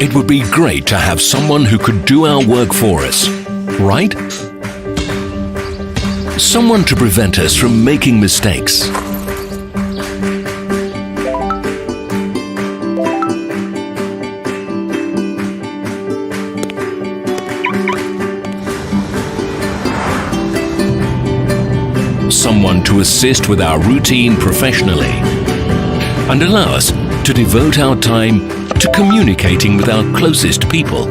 It would be great to have someone who could do our work for us, right? Someone to prevent us from making mistakes. Someone to assist with our routine professionally and allow us to devote our time to communicating with our closest people.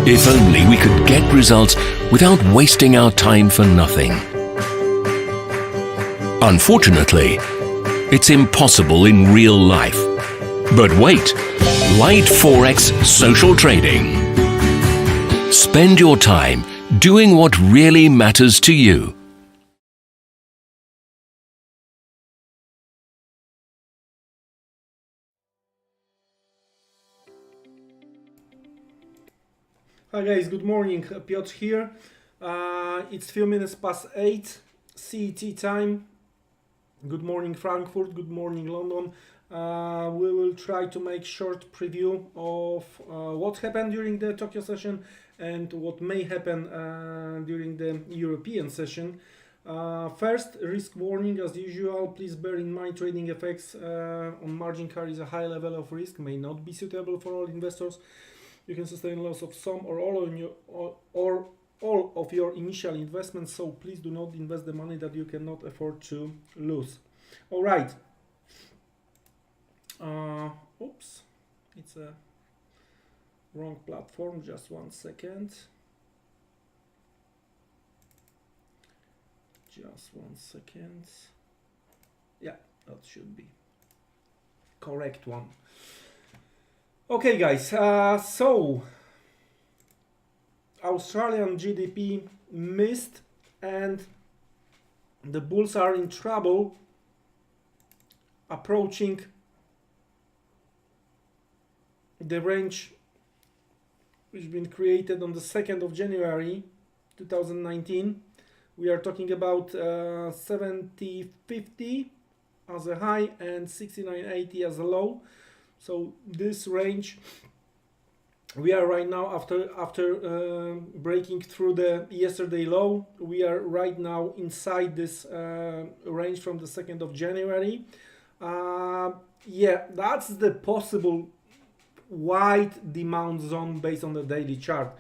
If only we could get results without wasting our time for nothing. Unfortunately, it's impossible in real life. But wait, Light Forex Social Trading. Spend your time doing what really matters to you. Hi guys, good morning. Piotr here. It's few minutes past 8 CET time. Good morning Frankfurt, good morning London. We will try to make short preview of what happened during the Tokyo session and what may happen during the European session. First, risk warning as usual. Please bear in mind trading effects on margin carries a high level of risk, may not be suitable for all investors. You can sustain loss of some or all of your initial investments, so please do not invest the money that you cannot afford to lose. All right. Oops, it's a wrong platform. Just 1 second. Just 1 second. Yeah, that should be correct one. Okay guys, so Australian GDP missed and the bulls are in trouble, approaching the range which has been created on the 2nd of January 2019. We are talking about 70.50 as a high and 69.80 as a low. So this range, we are right now after breaking through the yesterday low. We are right now inside this range from the 2nd of January. Yeah, that's the possible wide demand zone based on the daily chart.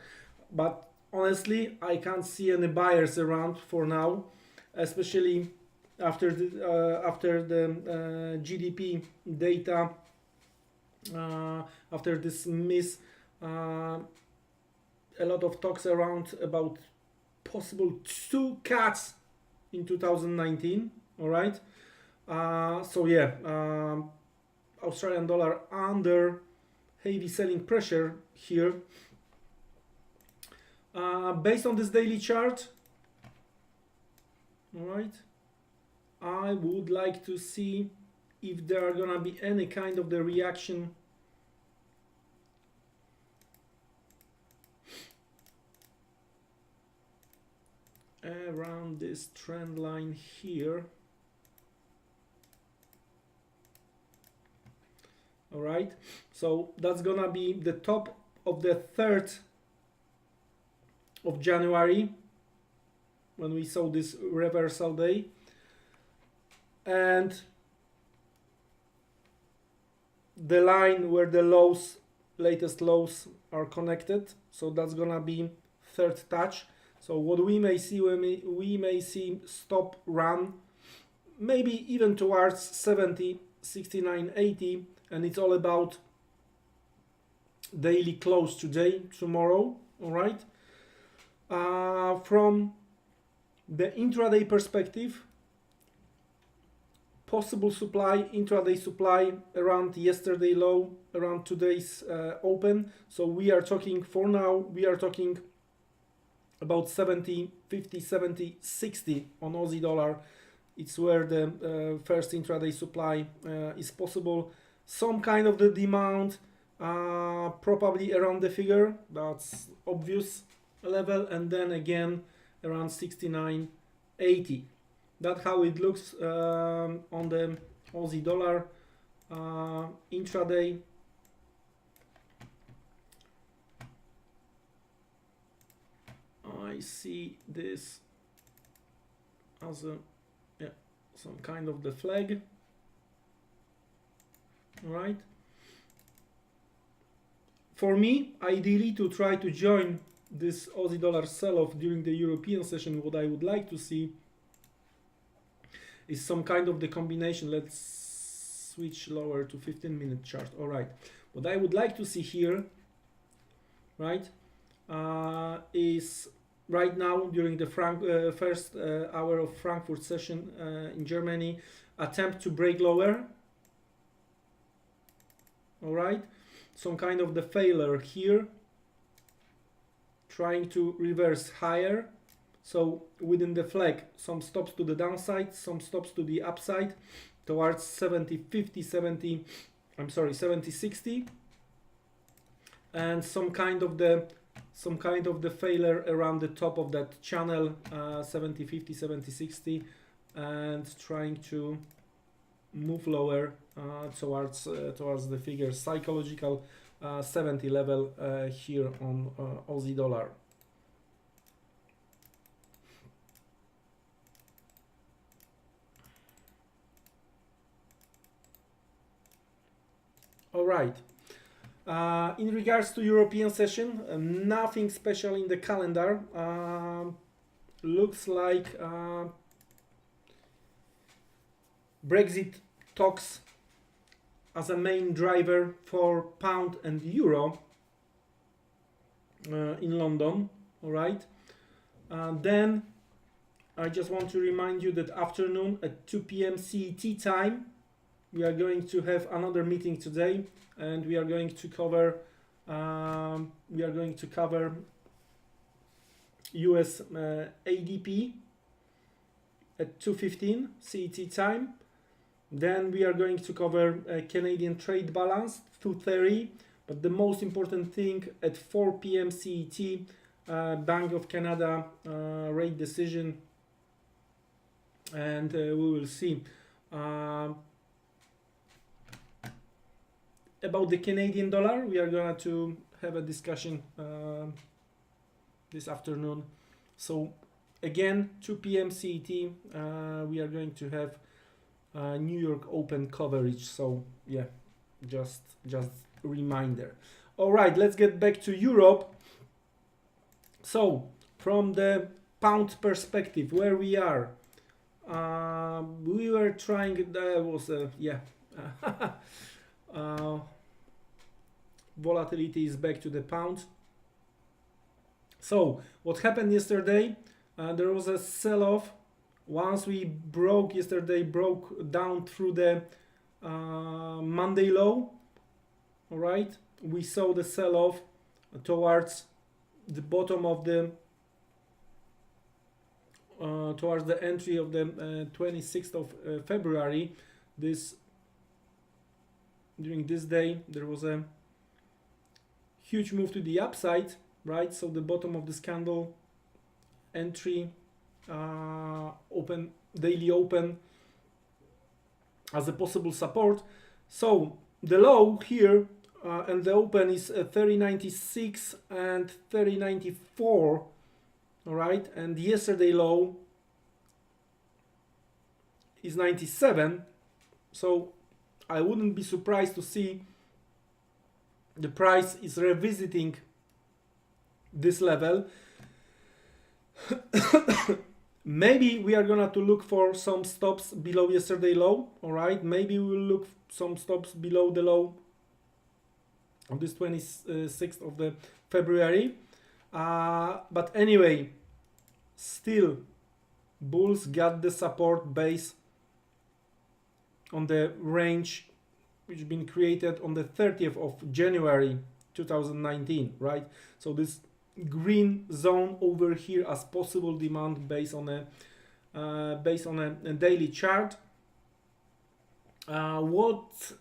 But honestly, I can't see any buyers around for now, especially after the GDP data. After this miss, a lot of talks around about possible 2 cuts in 2019. All right. So yeah, Australian dollar under heavy selling pressure here. Based on this daily chart, all right, I would like to see if there are gonna be any kind of the reaction around this trend line here. All right, so that's gonna be the top of the 3rd of January when we saw this reversal day, and the line where the lows, latest lows are connected. So that's gonna be 3rd touch. So what we may see, we may see stop run, maybe even towards 70, 69, 80, and it's all about daily close today, tomorrow. All right. From the intraday perspective, possible supply, intraday supply around yesterday low, around today's open. So we are talking, for now, we are talking about 70, 50, 70, 60 on Aussie dollar. It's where the first intraday supply is possible. Some kind of the demand, probably around the figure, that's obvious level, and then again around 69.80. That's how it looks on the Aussie dollar intraday. I see this as a some kind of the flag. All right. For me, ideally, to try to join this Aussie dollar sell-off during the European session, what I would like to see is some kind of the combination. Let's switch lower to 15-minute chart. All right. What I would like to see here, right, is right now during the first hour of Frankfurt session in Germany, attempt to break lower. All right. Some kind of the failure here, trying to reverse higher. So within the flag, some stops to the downside, some stops to the upside towards 70-60, and some kind of the failure around the top of that channel, 70-50, 70-60, and trying to move lower towards the figure psychological 70 level here on Aussie dollar. All right. In regards to European session, nothing special in the calendar. Looks like Brexit talks as a main driver for pound and euro in London. All right. Then I just want to remind you that afternoon at 2 p.m. CET time, we are going to have another meeting today, and we are going to cover US ADP at 2:15 CET time. Then we are going to cover Canadian trade balance 2:30, but the most important thing at 4 p.m. CET, Bank of Canada rate decision, and we will see about the Canadian dollar. We are going to have a discussion this afternoon. So again, 2 p.m. CET, we are going to have New York Open coverage. So yeah, just reminder. All right, let's get back to Europe. So from the pound perspective, where we are, we were trying. There was a volatility is back to the pound. So what happened yesterday? There was a sell-off. Once we broke down through the Monday low. All right, we saw the sell-off towards the bottom of the towards the entry of the 26th of February. During this day there was a huge move to the upside, right? So the bottom of this candle entry, daily open as a possible support. So the low here and the open is 30.96 and 30.94, all right, and yesterday low is 97. So I wouldn't be surprised to see the price is revisiting this level. Maybe we are gonna to look for some stops below yesterday low. All right, maybe we will look some stops below the low of this 26th of the February. But anyway, still bulls got the support base on the range which been created on the 30th of January 2019, right? So this green zone over here as possible demand based on a daily chart. What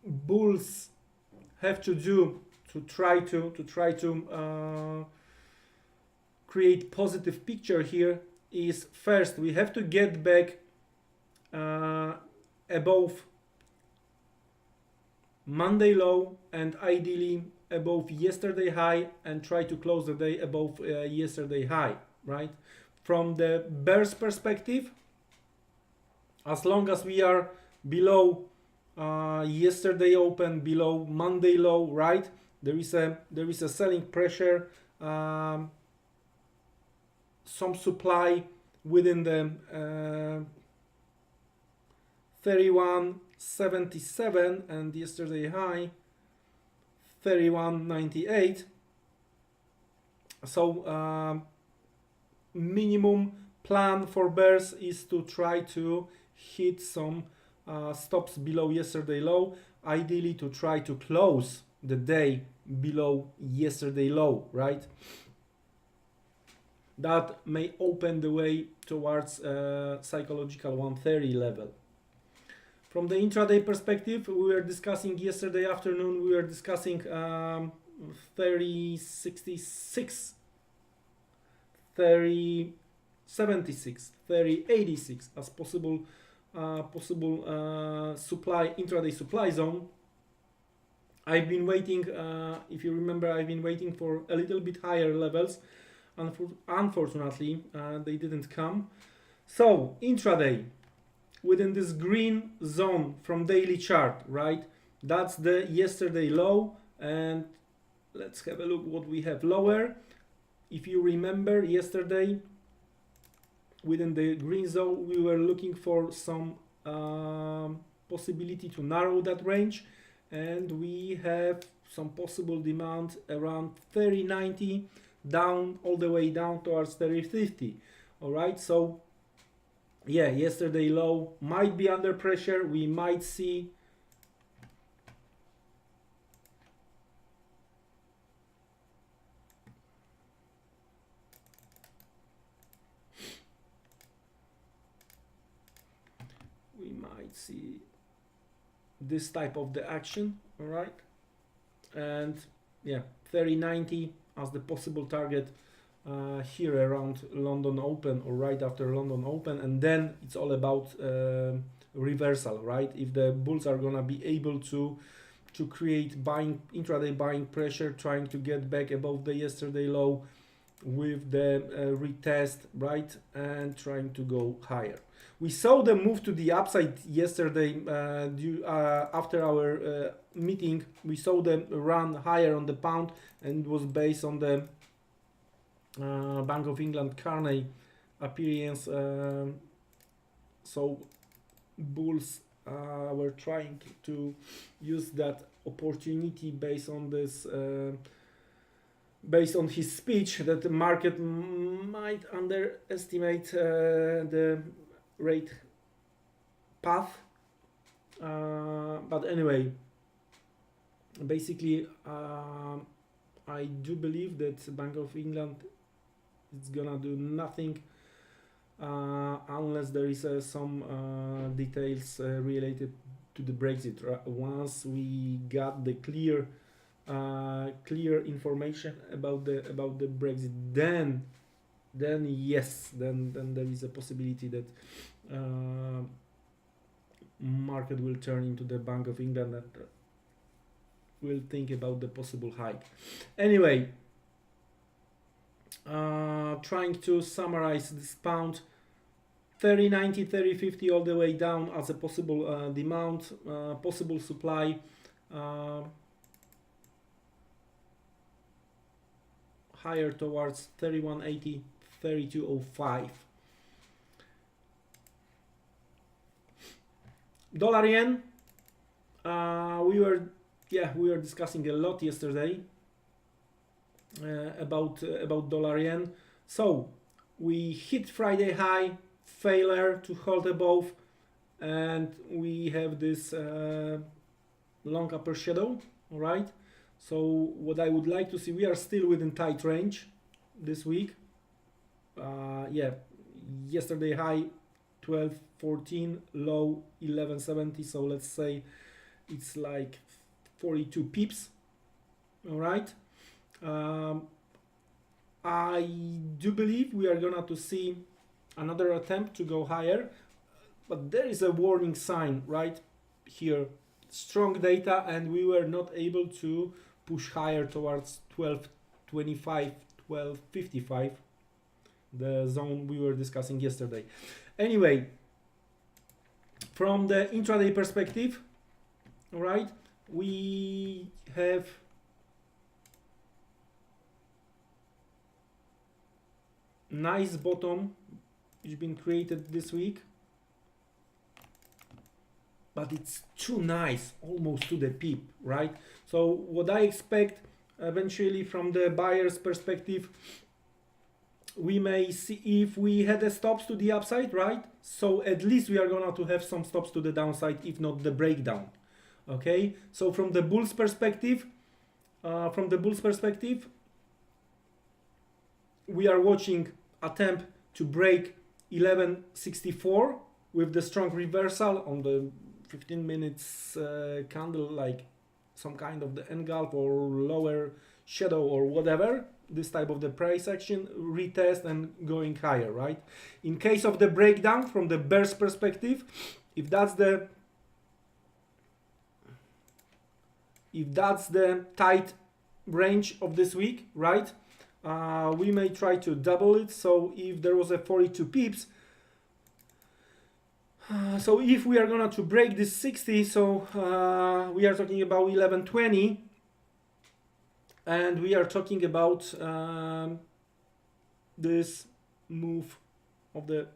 bulls have to do to try to create positive picture here is first we have to get back above Monday low and ideally above yesterday high, and try to close the day above yesterday high, right? From the bears perspective, as long as we are below yesterday open, below Monday low, right, there is a selling pressure, some supply within the 31.77 and yesterday high 31.98. So minimum plan for bears is to try to hit some stops below yesterday low, ideally to try to close the day below yesterday low, right? That may open the way towards psychological 130 level. From the intraday perspective, we were discussing yesterday afternoon, we were discussing 30.66, 30.76, 30.86 as possible supply, intraday supply zone. I've been waiting, if you remember, I've been waiting for a little bit higher levels. Unfortunately, they didn't come. So intraday, within this green zone from daily chart, right? That's the yesterday low, and let's have a look what we have lower. If you remember yesterday, within the green zone, we were looking for some possibility to narrow that range, and we have some possible demand around 30.90 down, all the way down towards 30.50. All right, so yeah, yesterday low might be under pressure. We might see this type of the action. All right, and yeah, 30.90 as the possible target here around London Open or right after London Open, and then it's all about reversal, right? If the bulls are gonna be able to create buying, intraday buying pressure, trying to get back above the yesterday low with the retest, right, and trying to go higher. We saw the move to the upside yesterday after our meeting. We saw the run higher on the pound, and it was based on the Bank of England Carney appearance. So bulls were trying to use that opportunity based on this, based on his speech, that the market might underestimate the rate path. But anyway, basically, I do believe that Bank of England is gonna do nothing unless there is some details related to the Brexit. Once we got the clear information about the Brexit, then yes, then there is a possibility that market will turn into the Bank of England and will think about the possible hike. Anyway, trying to summarize this pound, 30.90, 30.50 all the way down as a possible demand, possible supply, higher towards 31.80, 32.05. Dollar yen, we were discussing a lot yesterday about dollar yen. So we hit Friday high, failure to hold above, and we have this long upper shadow. All right, so what I would like to see, we are still within tight range this week. Yesterday high 12.14, low 11.70, so let's say it's like 42 pips. All right, I do believe we are gonna to see another attempt to go higher, but there is a warning sign right here. Strong data, and we were not able to push higher towards 12.25, 12.55, the zone we were discussing yesterday. Anyway, from the intraday perspective, all right, we have nice bottom which been created this week, but it's too nice, almost to the peep, right? So what I expect eventually from the buyer's perspective, we may see if we had a stops to the upside, right? So at least we are gonna to have some stops to the downside, if not the breakdown. Okay, so from the bull's perspective, we are watching attempt to break 1164 with the strong reversal on the 15 minutes candle, like some kind of the engulf or lower shadow or whatever, this type of the price action, retest and going higher, right? In case of the breakdown from the bear's perspective, if that's the tight range of this week, right, we may try to double it. So if there was a 42 pips, so if we are gonna to break this 60, so we are talking about 1120, and we are talking about this move of the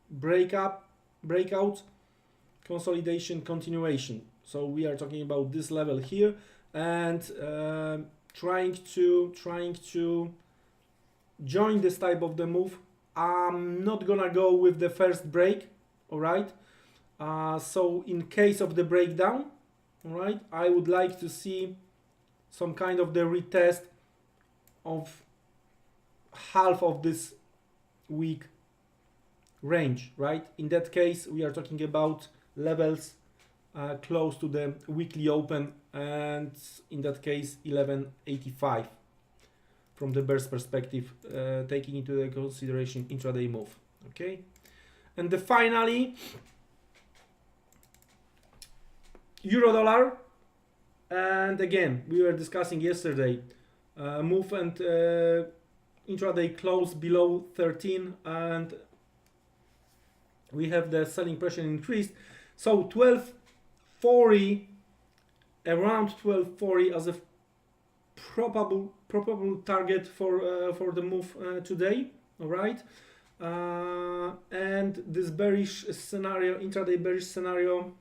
breakout, consolidation, continuation. So we are talking about this level here, and trying to join this type of the move. I'm not gonna go with the first break, all right? So in case of the breakdown, all right, I would like to see some kind of the retest of half of this week range, right? In that case, we are talking about levels close to the weekly open, and in that case 1185 from the bear's perspective, taking into the consideration intraday move. Okay, and finally euro dollar, and again we were discussing yesterday move and intraday close below 13, and we have the selling pressure increased. So 1240, around 1240 as a probable target for the move today, all right? And this bearish scenario, intraday bearish scenario,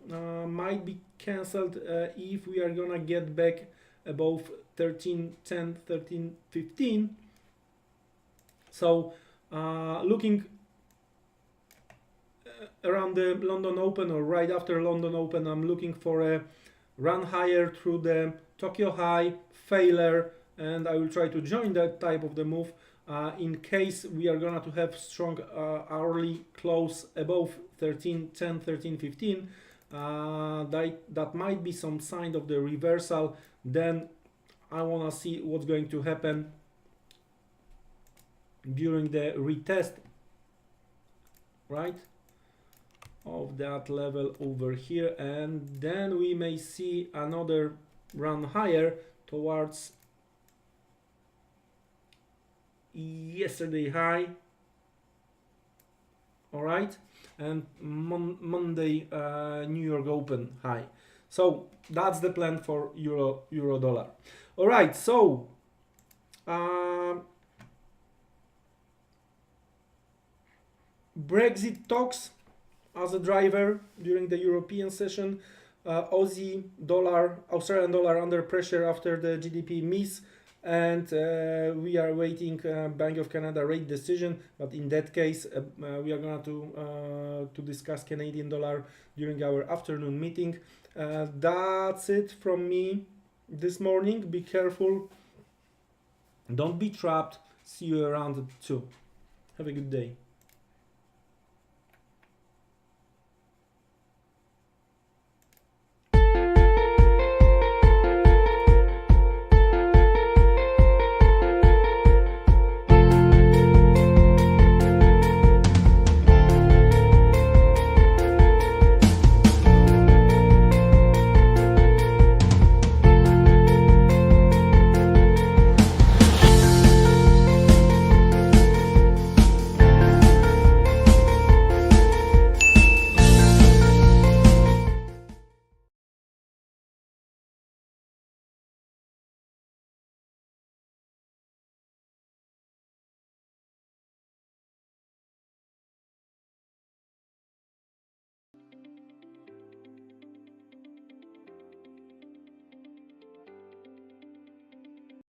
might be cancelled if we are gonna get back above 1310, 1315. So looking around the London Open or right after London Open, I'm looking for a run higher through the Tokyo high, failure, and I will try to join that type of the move. In case we are gonna to have strong hourly close above 1310, 1315, that might be some sign of the reversal. Then I wanna see what's going to happen during the retest, right, of that level over here, and then we may see another run higher towards yesterday high, all right, and Monday New York Open high. So that's the plan for euro dollar. All right, so Brexit talks as a driver during the European session. Aussie dollar, Australian dollar under pressure after the GDP miss, and we are waiting Bank of Canada rate decision. But in that case, we are going to discuss Canadian dollar during our afternoon meeting. That's it from me this morning. Be careful, don't be trapped. See you around at 2. Have a good day.